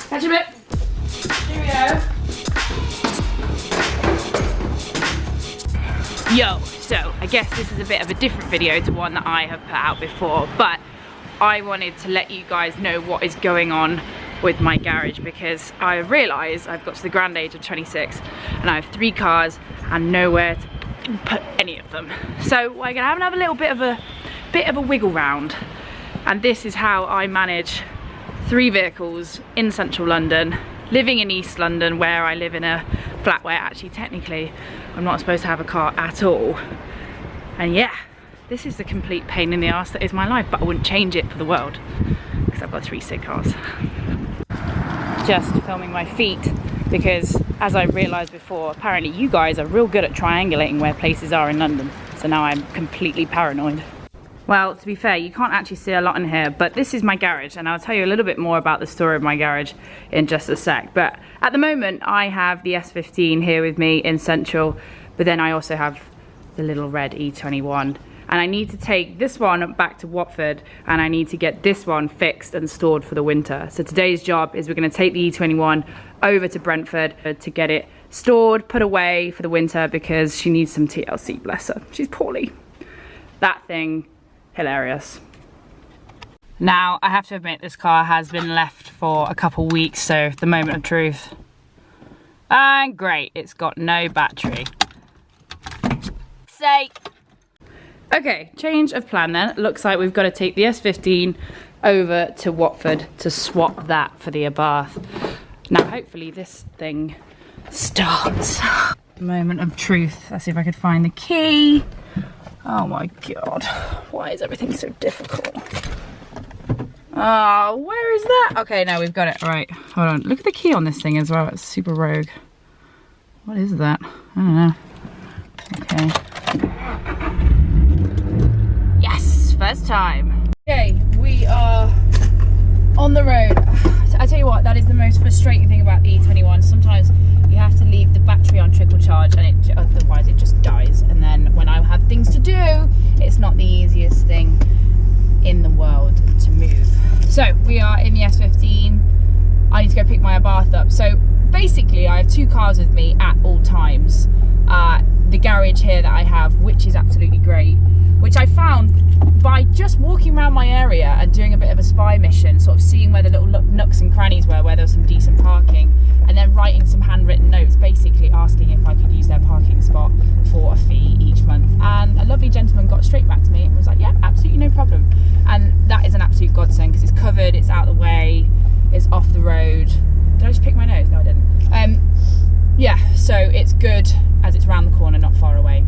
Catch a bit. Cheerio. Yo, so I guess this is a bit of a different video to one that I have put out before, but I wanted to let you guys know what is going on with my garage, because I realised I've got to the grand age of 26 and I have 3 cars and nowhere to put any of them. So we're gonna have a little bit of a wiggle round, and this is how I manage 3 vehicles in central London, living in East London where I live in a flat where actually technically I'm not supposed to have a car at all. And yeah, this is the complete pain in the arse that is my life, but I wouldn't change it for the world because I've got 3 sick cars. Just filming my feet because, as I realised before, apparently you guys are real good at triangulating where places are in London, so now I'm completely paranoid. Well, to be fair, you can't actually see a lot in here, but this is my garage, and I'll tell you a little bit more about the story of my garage in just a sec. But at the moment, I have the S15 here with me in Central, but then I also have the little red E21. And I need to take this one back to Watford, and I need to get this one fixed and stored for the winter. So today's job is we're gonna take the E21 over to Brentford to get it stored, put away for the winter, because she needs some TLC, bless her. She's poorly. That thing, hilarious. Now, I have to admit, this car has been left for a couple weeks, so the moment of truth. And great, it's got no battery. Say. Okay, change of plan then. It looks like we've got to take the S15 over to Watford to swap that for the Abarth. Now, hopefully this thing starts. Moment of truth. Let's see if I could find the key. Oh my God, why is everything so difficult? Oh, where is that? Okay, now we've got it. All right, hold on. Look at the key on this thing as well. It's super rogue. What is that? I don't know. Okay. Yes, first time. Okay, we are on the road. I tell you what, that is the most frustrating thing about the E21. Sometimes you have to leave the battery on trickle charge, and otherwise it just dies. And then when I have things to do, it's not the easiest thing in the world to move. So we are in the S15. I need to go pick my Abarth up. So basically I have 2 cars with me at all times. The garage here that I have, which is absolutely great, which I found by just walking around my area and doing a bit of a spy mission, sort of seeing where the little nooks and crannies were, where there was some decent parking, and then writing some handwritten notes basically asking if I could use their parking spot for a fee each month. And a lovely gentleman got straight back to me and was like, yeah, absolutely no problem. And that is an absolute godsend, because it's covered, it's out of the way, it's off the road. Did I just pick my nose? No, I didn't. Yeah, so it's good as it's round the corner, not far away,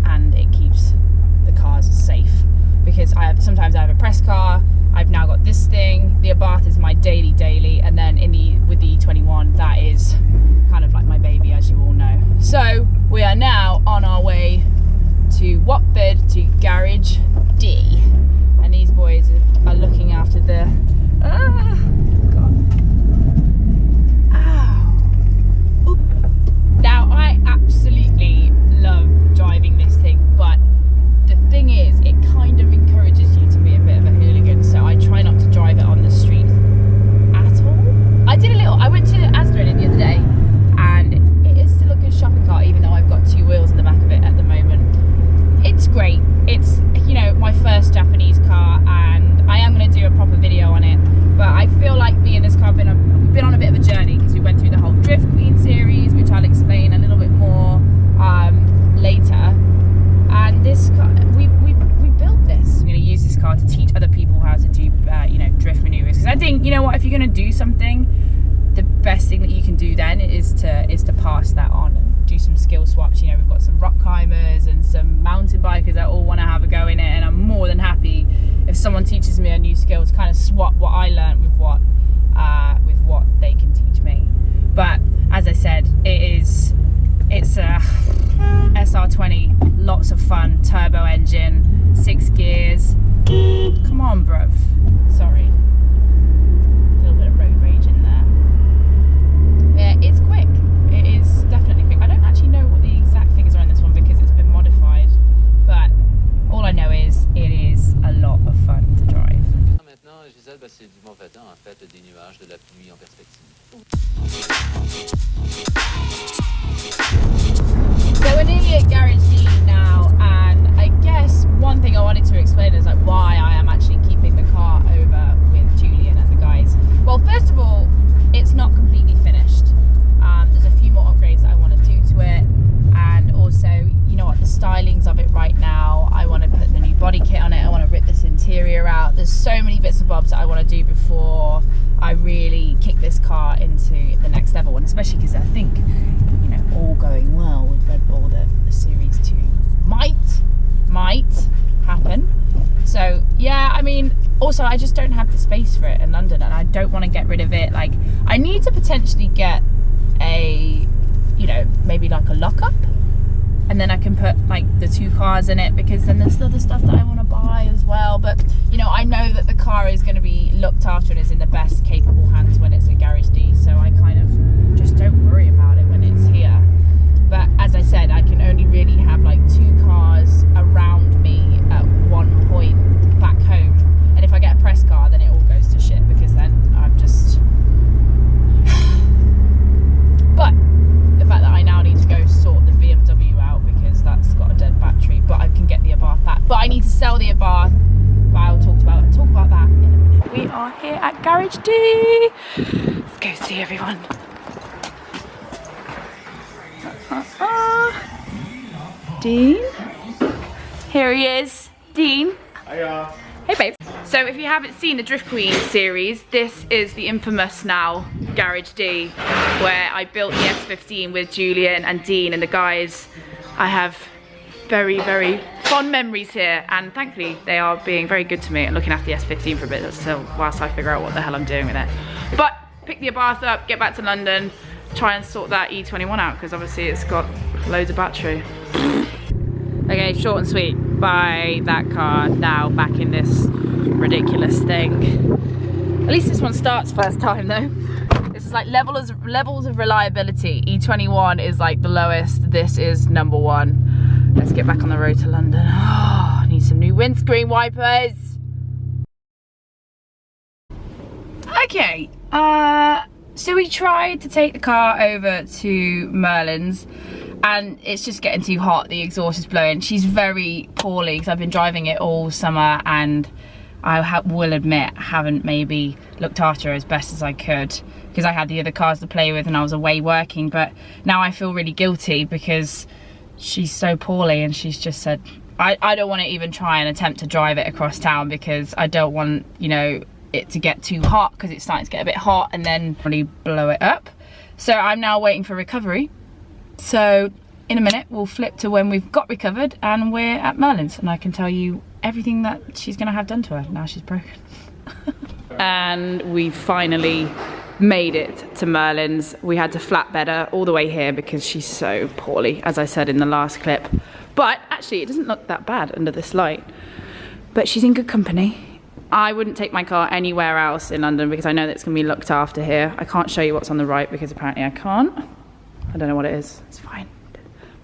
and it keeps the cars safe, because sometimes I have a press car. I've now got this thing. The Abarth is my daily, and then with the E21, that is kind of like my baby, as you all know. So we are now on our way to Watford, to Garage D, and these boys are looking after the Now, I absolutely love driving this thing, but the thing is, it kind of encourages you to be a bit of a hooligan, so I try not to drive it on the streets at all. I went to Asda in it the other day, and it is still a good shopping cart, even though I've got 2 wheels in the back of it at the moment. It's great. It's, you know, my first Japanese car, and I am going to do a proper video on it, but I feel like me and this car we've been on a bit of a journey, because we went through the whole Drift Queen series, which I'll explain a little bit more later. And this car, we built this. I'm going to use this car to teach other people how to do you know, drift maneuvers, because I think, you know what, if you're going to do something, the best thing that you can do then is to pass that on and do some skill swaps. You know, we've got some rock climbers and some mountain bikers that all want to have a go in it, and I'm more than happy if someone teaches me a new skill to kind of swap what I learned with what they can teach me. But as I said, it's a SR20, lots of fun, turbo engine, 6 gears. Come on, bruv. Sorry. A little bit of road rage in there. Yeah, it's quick. It is definitely quick. I don't actually know what the exact figures are on this one because it's been modified, but all I know is it is a lot of fun to Gisèle, c'est du mauvais temps en fait, des nuages, de la pluie en perspective. So we're nearly at Garage D now, and I guess one thing I wanted to explain is like why I am actually keeping the car over with Julian and the guys. Well, first of all, it's not completely finished. There's a few more upgrades that I want to do to it, and also, you know what, the stylings of it right now, I want to put the new body kit on it, I want to rip this interior out. There's so many bits and bobs that I want to do before I really kick this car into the next level, and especially because I think, you know, all going well with Red Bull, the Series 2 might happen. So yeah, I mean, also I just don't have the space for it in London, and I don't want to get rid of it. Like, I need to potentially get a, you know, maybe like a lockup, and then I can put like the 2 cars in it, because then there's other stuff that I want to buy as well. But you know, I know that the car is going to be looked after and is in the best capable hands when it's at Garage D, so I kind of just don't worry about it when it's here. But as I said, I can only really have like 2 cars around me at one point back home, and if I get a press car, then it all goes to shit, because then I'm just but the fact that I now need to go sort the BMW out because that's got a dead battery, but I can get the Abarth back. But I need to sell the Abarth, but I'll talk about that in a minute. We are here at Garage D. Let's go see everyone. Dean. Here he is. Dean. Hiya. Hey babe. So if you haven't seen the Drift Queen series, this is the infamous now Garage D, where I built the S15 with Julian and Dean and the guys. I have very, very fond memories here, and thankfully they are being very good to me and looking after the S15 for a bit still, whilst I figure out what the hell I'm doing with it. But pick the Abarth up, get back to London, try and sort that E21 out, because obviously it's got loads of battery. Okay, short and sweet. Buy that car now, back in this ridiculous thing. At least this one starts first time though. This is like levels of reliability. E21 is like the lowest, this is number 1. Let's get back on the road to London. Oh, I need some new windscreen wipers. Okay, so we tried to take the car over to Merlin's, and it's just getting too hot, the exhaust is blowing. She's very poorly because I've been driving it all summer, and I will admit, haven't maybe looked after her as best as I could, because I had the other cars to play with and I was away working. But now I feel really guilty because she's so poorly, and she's just said, I don't want to even try and attempt to drive it across town, because I don't want, you know, it to get too hot, because it's starting to get a bit hot and then really blow it up. So I'm now waiting for recovery. So in a minute we'll flip to when we've got recovered and we're at Merlin's, and I can tell you everything that she's gonna have done to her now she's broken. And we finally made it to Merlin's. We had to flatbed her all the way here because she's so poorly, as I said in the last clip. But actually it doesn't look that bad under this light, but she's in good company. I wouldn't take my car anywhere else in London because I know that it's gonna be looked after here. I can't show you what's on the right because apparently I can't. I don't know what it is, it's fine.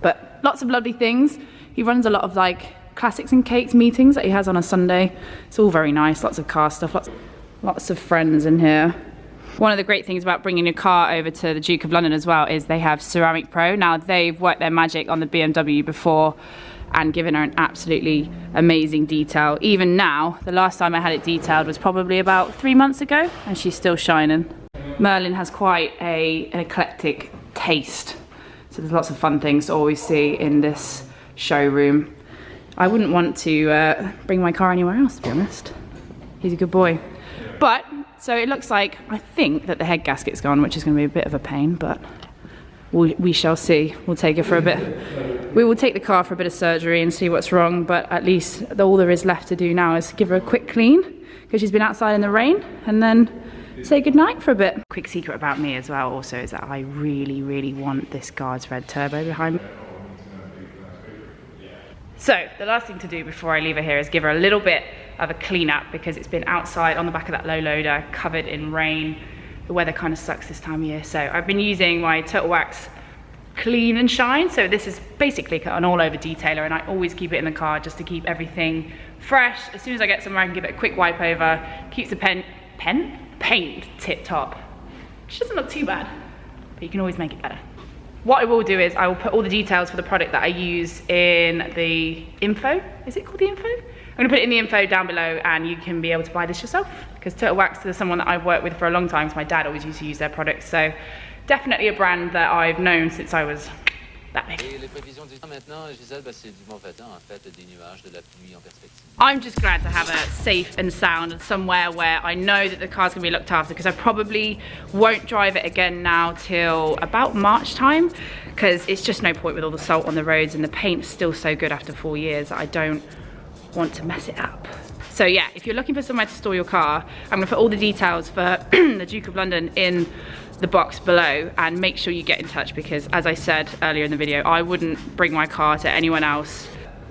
But lots of lovely things. He runs a lot of like classics and cakes meetings that he has on a Sunday. It's all very nice, lots of car stuff, lots of friends in here. One of the great things about bringing a car over to the Duke of London as well is they have Ceramic Pro. Now they've worked their magic on the BMW before and given her an absolutely amazing detail. Even now, the last time I had it detailed was probably about 3 months ago, and she's still shining. Merlin has quite an eclectic taste. So there's lots of fun things to always see in this showroom. I wouldn't want to bring my car anywhere else, to be honest. He's a good boy. But, so it looks like, I think that the head gasket's gone, which is going to be a bit of a pain, but we shall see. We'll take it for a bit. We will take the car for a bit of surgery and see what's wrong, but at least all there is left to do now is give her a quick clean, because she's been outside in the rain, and then say goodnight for a bit. Quick secret about me as well also is that I really, really want this Guards red turbo behind me. So the last thing to do before I leave her here is give her a little bit of a clean up, because it's been outside on the back of that low loader, covered in rain. The weather kind of sucks this time of year. So I've been using my Turtle Wax Clean and Shine. So this is basically an all over detailer, and I always keep it in the car just to keep everything fresh. As soon as I get somewhere, I can give it a quick wipe over. Keeps the paint tip top. Which doesn't look too bad, but you can always make it better. What I will do is I will put all the details for the product that I use in the info. Is it called the info? I'm gonna put it in the info down below, and you can be able to buy this yourself, because Turtle Wax is someone that I've worked with for a long time, so my dad always used to use their products. So definitely a brand that I've known since I was that big. I'm just glad to have a safe and sound and somewhere where I know that the car's gonna be looked after, because I probably won't drive it again now till about March time, because it's just no point with all the salt on the roads, and the paint's still so good after 4 years that I don't want to mess it up. So yeah, if you're looking for somewhere to store your car, I'm gonna put all the details for the Duke of London in the box below, and make sure you get in touch, because as I said earlier in the video, I wouldn't bring my car to anyone else.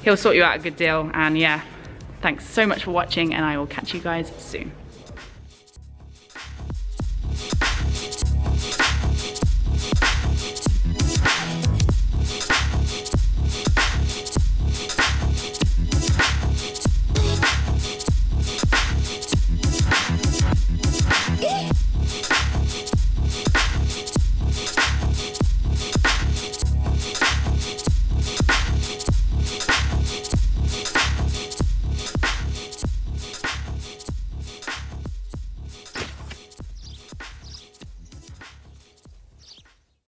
He'll sort you out a good deal. And yeah, thanks so much for watching, and I will catch you guys soon.